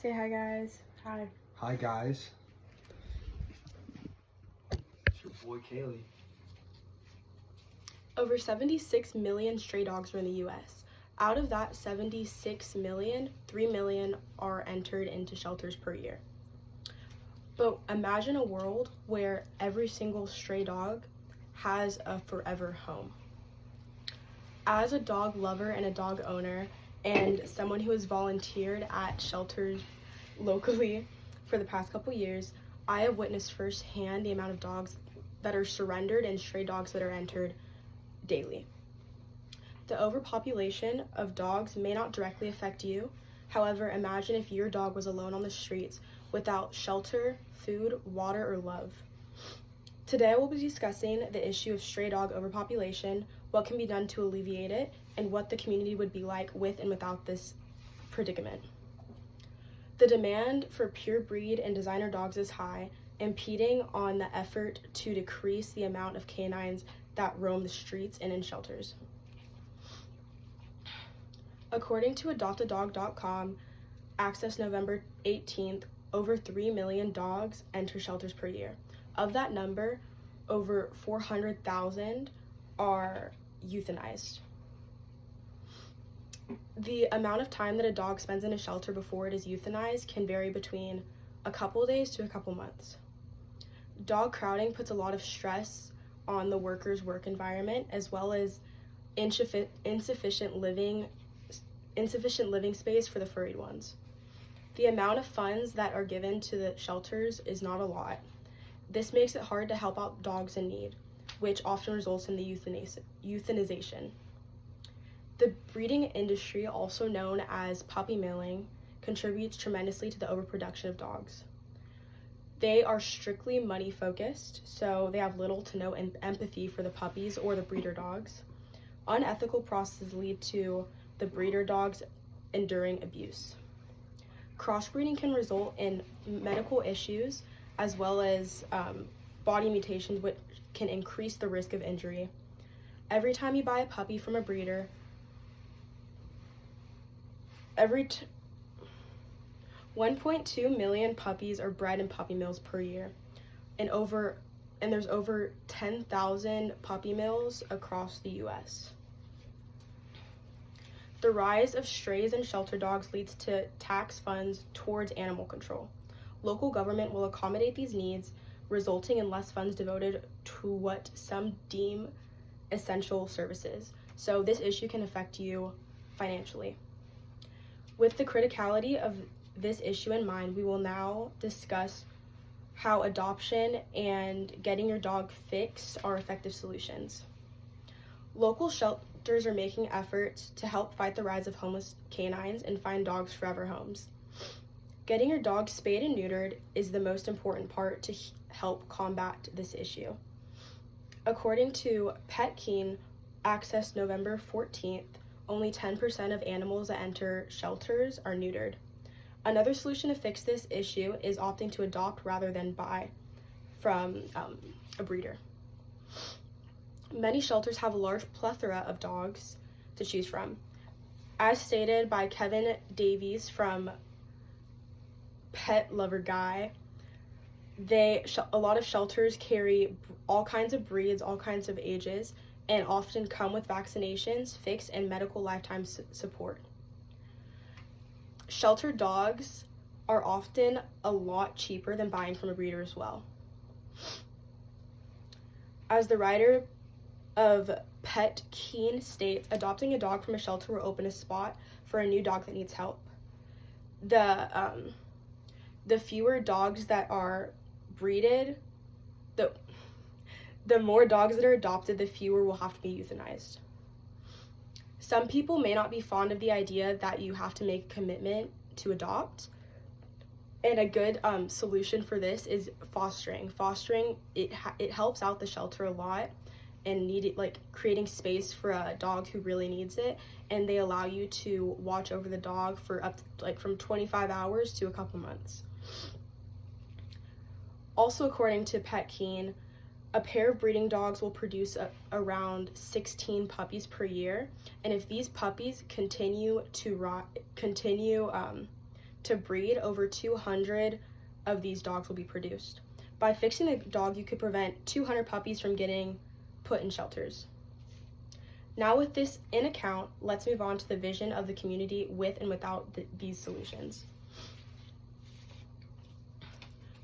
Say hi, guys. Hi. Hi, guys. It's your boy, Kaylee. Over 76 million stray dogs are in the U.S. Out of that 76 million, 3 million are entered into shelters per year. But imagine a world where every single stray dog has a forever home. As a dog lover and a dog owner, and someone who has volunteered at shelters locally for the past couple years, I have witnessed firsthand the amount of dogs that are surrendered and stray dogs that are entered daily. The overpopulation of dogs may not directly affect you. However, imagine if your dog was alone on the streets without shelter, food, water, or love. Today I will be discussing the issue of stray dog overpopulation, what can be done to alleviate it, and what the community would be like with and without this predicament. The demand for pure breed and designer dogs is high, impeding on the effort to decrease the amount of canines that roam the streets and in shelters. According to adoptadog.com, access November 18th, over 3 million dogs enter shelters per year. Of that number, over 400,000 are euthanized. The amount of time that a dog spends in a shelter before it is euthanized can vary between a couple days to a couple months. Dog crowding puts a lot of stress on the workers' work environment, as well as insufficient living space for the furried ones. The amount of funds that are given to the shelters is not a lot. This makes it hard to help out dogs in need, which often results in the euthanization. The breeding industry, also known as puppy milling, contributes tremendously to the overproduction of dogs. They are strictly money focused, so they have little to no empathy for the puppies or the breeder dogs. Unethical processes lead to the breeder dogs enduring abuse. Crossbreeding can result in medical issues as well as body mutations, which can increase the risk of injury. Every time you buy a puppy from a breeder, 1.2 million puppies are bred in puppy mills per year, and there's over 10,000 puppy mills across the U.S. The rise of strays and shelter dogs leads to tax funds towards animal control. Local government will accommodate these needs, resulting in less funds devoted to what some deem essential services. So this issue can affect you financially. With the criticality of this issue in mind, we will now discuss how adoption and getting your dog fixed are effective solutions. Local shelters are making efforts to help fight the rise of homeless canines and find dogs forever homes. Getting your dog spayed and neutered is the most important part to help combat this issue. According to Pet Keen, accessed November 14th, only 10% of animals that enter shelters are neutered. Another solution to fix this issue is opting to adopt rather than buy from a breeder. Many shelters have a large plethora of dogs to choose from. As stated by Kevin Davies from Pet Lover Guy, a lot of shelters carry all kinds of breeds, all kinds of ages, and often come with vaccinations, fixed, and medical lifetime support. Sheltered dogs are often a lot cheaper than buying from a breeder as well. As the writer of Pet Keen states, adopting a dog from a shelter will open a spot for a new dog that needs help. The fewer dogs that are breeded, the more dogs that are adopted, the fewer will have to be euthanized. Some people may not be fond of the idea that you have to make a commitment to adopt, and a good solution for this is fostering. Fostering, it helps out the shelter a lot, and creating space for a dog who really needs it, and they allow you to watch over the dog for up to, from 25 hours to a couple months. Also, according to Pet Keen, a pair of breeding dogs will produce around 16 puppies per year, and if these puppies continue to breed, over 200 of these dogs will be produced. By fixing the dog, you could prevent 200 puppies from getting put in shelters. Now with this in account, let's move on to the vision of the community with and without these solutions.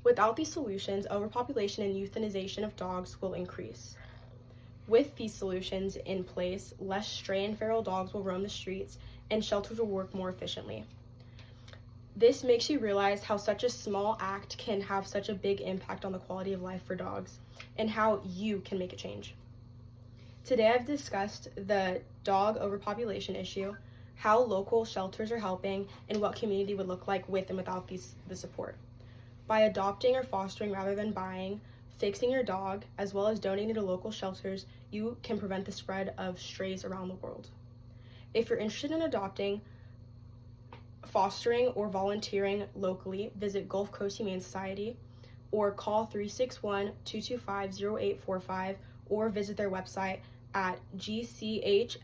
Without these solutions, overpopulation and euthanization of dogs will increase. With these solutions in place, less stray and feral dogs will roam the streets and shelters will work more efficiently. This makes you realize how such a small act can have such a big impact on the quality of life for dogs and how you can make a change. Today I've discussed the dog overpopulation issue, how local shelters are helping, and what community would look like with and without the support. By adopting or fostering rather than buying, fixing your dog, as well as donating to local shelters, you can prevent the spread of strays around the world. If you're interested in adopting, fostering, or volunteering locally, visit Gulf Coast Humane Society or call 361-225-0845 or visit their website at gchscc.org.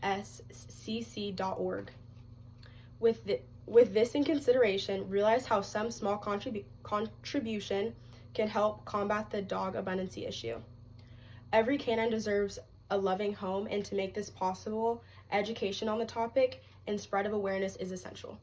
With this in consideration, realize how some small contribution can help combat the dog abundancy issue. Every canine deserves a loving home, and to make this possible, education on the topic and spread of awareness is essential.